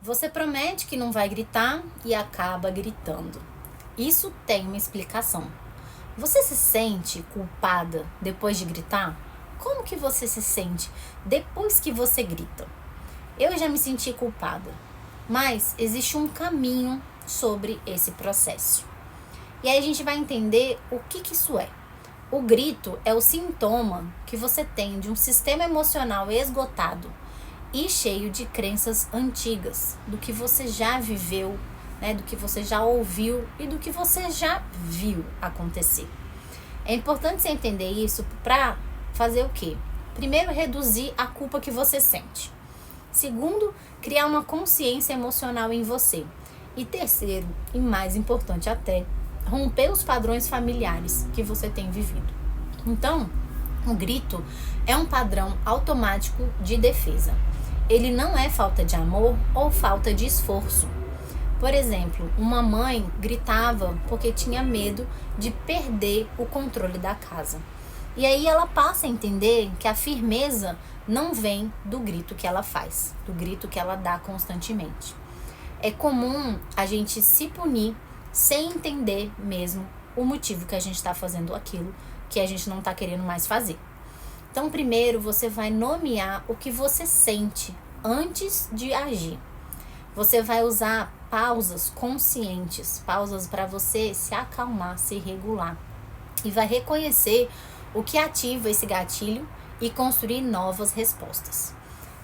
Você promete que não vai gritar e acaba gritando. Isso tem uma explicação. Você se sente culpada depois de gritar? Como que você se sente depois que você grita? Eu já me senti culpada, mas existe um caminho sobre esse processo. E aí a gente vai entender o que isso é. O grito é o sintoma que você tem de um sistema emocional esgotado e cheio de crenças antigas, do que você já viveu, né, do que você já ouviu e do que você já viu acontecer. É importante você entender isso para fazer o quê? Primeiro, reduzir a culpa que você sente. Segundo, criar uma consciência emocional em você. E terceiro, e mais importante até, romper os padrões familiares que você tem vivido. Então, o grito é um padrão automático de defesa. Ele não é falta de amor ou falta de esforço. Por exemplo, uma mãe gritava porque tinha medo de perder o controle da casa. E aí ela passa a entender que a firmeza não vem do grito que ela faz, do grito que ela dá constantemente. É comum a gente se punir sem entender mesmo o motivo que a gente está fazendo aquilo que a gente não está querendo mais fazer. Então, primeiro você vai nomear o que você sente antes de agir. Você vai usar pausas conscientes, pausas para você se acalmar, se regular. E vai reconhecer o que ativa esse gatilho e construir novas respostas.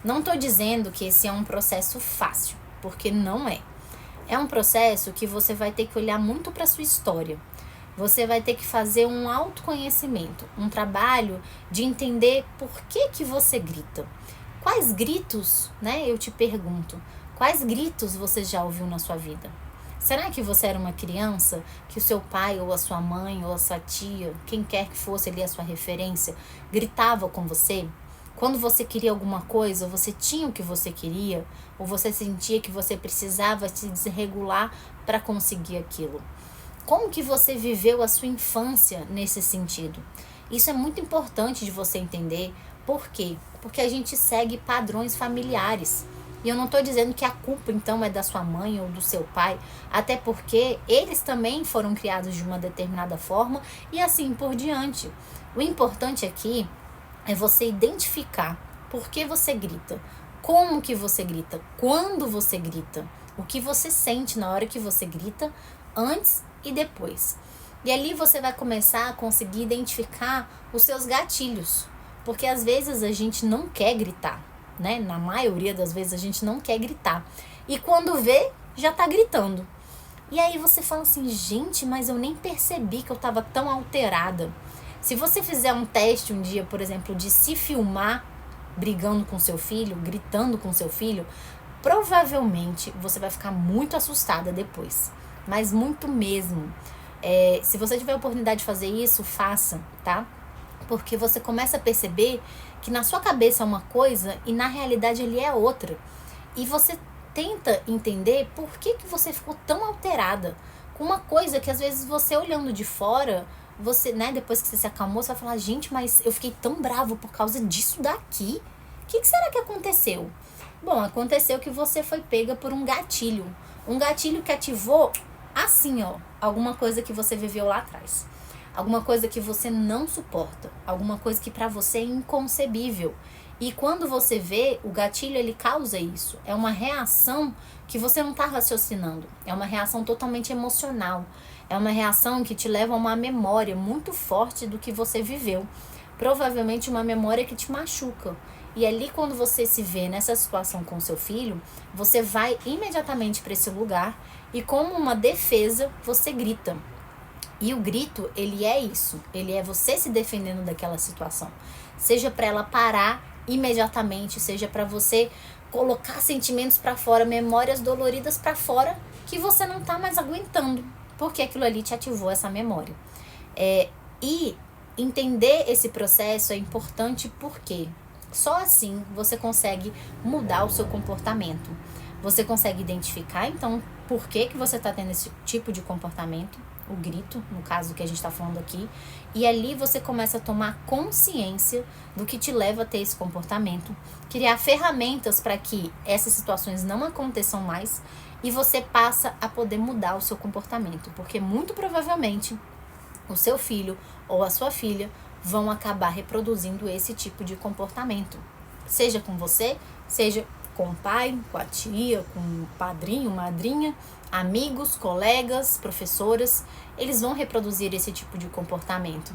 Não estou dizendo que esse é um processo fácil, porque não é. É um processo que você vai ter que olhar muito para a sua história. Você vai ter que fazer um autoconhecimento, um trabalho de entender por que você grita. Quais gritos, né, eu te pergunto, quais gritos você já ouviu na sua vida? Será que você era uma criança que o seu pai ou a sua mãe ou a sua tia, quem quer que fosse ali a sua referência, gritava com você? Quando você queria alguma coisa, você tinha o que você queria, ou você sentia que você precisava se desregular para conseguir aquilo? Como que você viveu a sua infância nesse sentido? Isso é muito importante de você entender. Por quê? Porque a gente segue padrões familiares. E eu não estou dizendo que a culpa, então, é da sua mãe ou do seu pai, até porque eles também foram criados de uma determinada forma e assim por diante. O importante aqui é você identificar por que você grita, como que você grita, quando você grita, o que você sente na hora que você grita, antes e depois. E ali você vai começar a conseguir identificar os seus gatilhos, porque às vezes a gente não quer gritar, né? Na maioria das vezes a gente não quer gritar. E quando vê, já tá gritando. E aí você fala assim, gente, mas eu nem percebi que eu tava tão alterada. Se você fizer um teste um dia, por exemplo, de se filmar brigando com seu filho, gritando com seu filho, provavelmente você vai ficar muito assustada depois. Mas muito mesmo. Se você tiver a oportunidade de fazer isso, faça, tá? Porque você começa a perceber que na sua cabeça é uma coisa e na realidade ele é outra. E você tenta entender por que você ficou tão alterada com uma coisa que às vezes você olhando de fora, você, né, depois que você se acalmou, você vai falar, gente, mas eu fiquei tão bravo por causa disso daqui. O que será que aconteceu? Bom, aconteceu que você foi pega por um gatilho. Um gatilho que ativou assim, ó, alguma coisa que você viveu lá atrás. Alguma coisa que você não suporta. Alguma coisa que pra você é inconcebível. E quando você vê, o gatilho, ele causa isso. É uma reação que você não tá raciocinando. É uma reação totalmente emocional. É uma reação que te leva a uma memória muito forte do que você viveu. Provavelmente uma memória que te machuca. E ali, quando você se vê nessa situação com seu filho, você vai imediatamente para esse lugar e, como uma defesa, você grita. E o grito, ele é isso. Ele é você se defendendo daquela situação. Seja para ela parar imediatamente, seja para você colocar sentimentos para fora, memórias doloridas para fora, que você não tá mais aguentando, porque aquilo ali te ativou essa memória. E entender esse processo é importante porque só assim você consegue mudar o seu comportamento. Você consegue identificar, então, por que você está tendo esse tipo de comportamento, o grito, no caso que a gente está falando aqui, e ali você começa a tomar consciência do que te leva a ter esse comportamento, criar ferramentas para que essas situações não aconteçam mais e você passa a poder mudar o seu comportamento, porque muito provavelmente o seu filho ou a sua filha vão acabar reproduzindo esse tipo de comportamento, seja com você, seja com o pai, com a tia, com o padrinho, madrinha, amigos, colegas, professoras, eles vão reproduzir esse tipo de comportamento.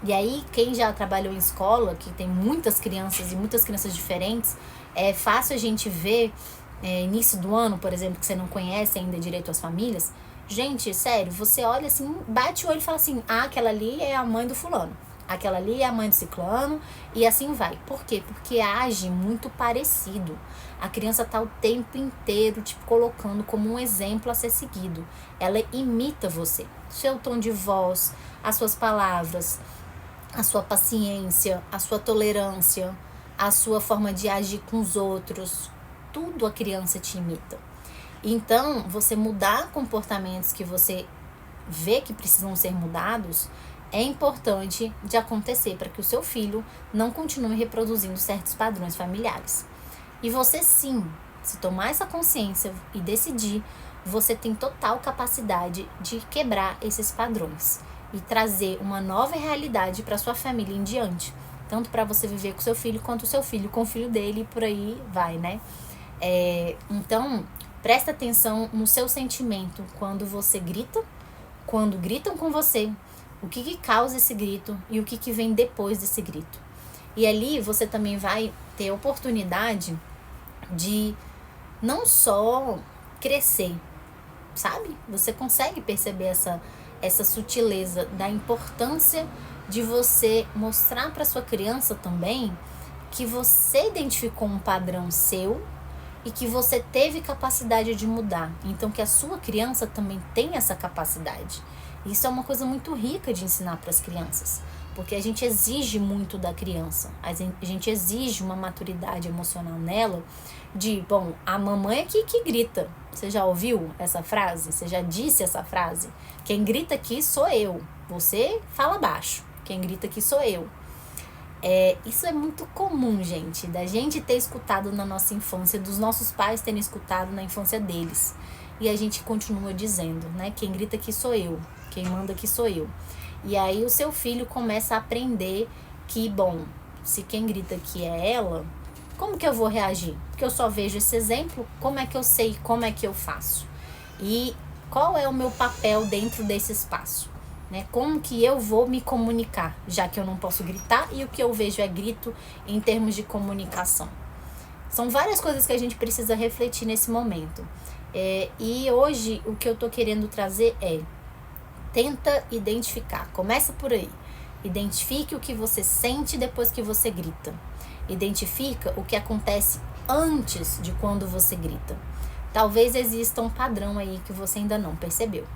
E aí, quem já trabalhou em escola, que tem muitas crianças e muitas crianças diferentes, é fácil a gente ver, início do ano, por exemplo, que você não conhece ainda direito as famílias. Gente, sério, você olha assim, bate o olho e fala assim, aquela ali é a mãe do fulano, aquela ali é a mãe do ciclano, e assim vai. Por quê? Porque age muito parecido. A criança tá o tempo inteiro te colocando como um exemplo a ser seguido. Ela imita você. Seu tom de voz, as suas palavras, a sua paciência, a sua tolerância, a sua forma de agir com os outros. Tudo a criança te imita. Então, você mudar comportamentos que você vê que precisam ser mudados é importante de acontecer para que o seu filho não continue reproduzindo certos padrões familiares. E você sim, se tomar essa consciência e decidir, você tem total capacidade de quebrar esses padrões e trazer uma nova realidade para sua família em diante. Tanto para você viver com seu filho, quanto o seu filho com o filho dele, e por aí vai, né? Então, presta atenção no seu sentimento quando você grita, quando gritam com você, o que causa esse grito e o que vem depois desse grito. E ali você também vai ter oportunidade de não só crescer, sabe? Você consegue perceber essa sutileza da importância de você mostrar para sua criança também que você identificou um padrão seu e que você teve capacidade de mudar. Então, que a sua criança também tem essa capacidade. Isso é uma coisa muito rica de ensinar para as crianças, porque a gente exige muito da criança. A gente exige uma maturidade emocional nela de, bom, a mamãe aqui que grita. Você já ouviu essa frase? Você já disse essa frase? Quem grita aqui sou eu. Você fala baixo. Quem grita aqui sou eu. Isso é muito comum, gente, da gente ter escutado na nossa infância, dos nossos pais terem escutado na infância deles. E a gente continua dizendo, né? Quem grita aqui sou eu, quem manda aqui sou eu. E aí o seu filho começa a aprender que, bom, se quem grita aqui é ela, como que eu vou reagir? Porque eu só vejo esse exemplo, como é que eu sei, como é que eu faço? E qual é o meu papel dentro desse espaço? Né? Como que eu vou me comunicar, já que eu não posso gritar e o que eu vejo é grito em termos de comunicação. São várias coisas que a gente precisa refletir nesse momento. E hoje o que eu tô querendo trazer tenta identificar, começa por aí. Identifique o que você sente depois que você grita. Identifica o que acontece antes de quando você grita. Talvez exista um padrão aí que você ainda não percebeu.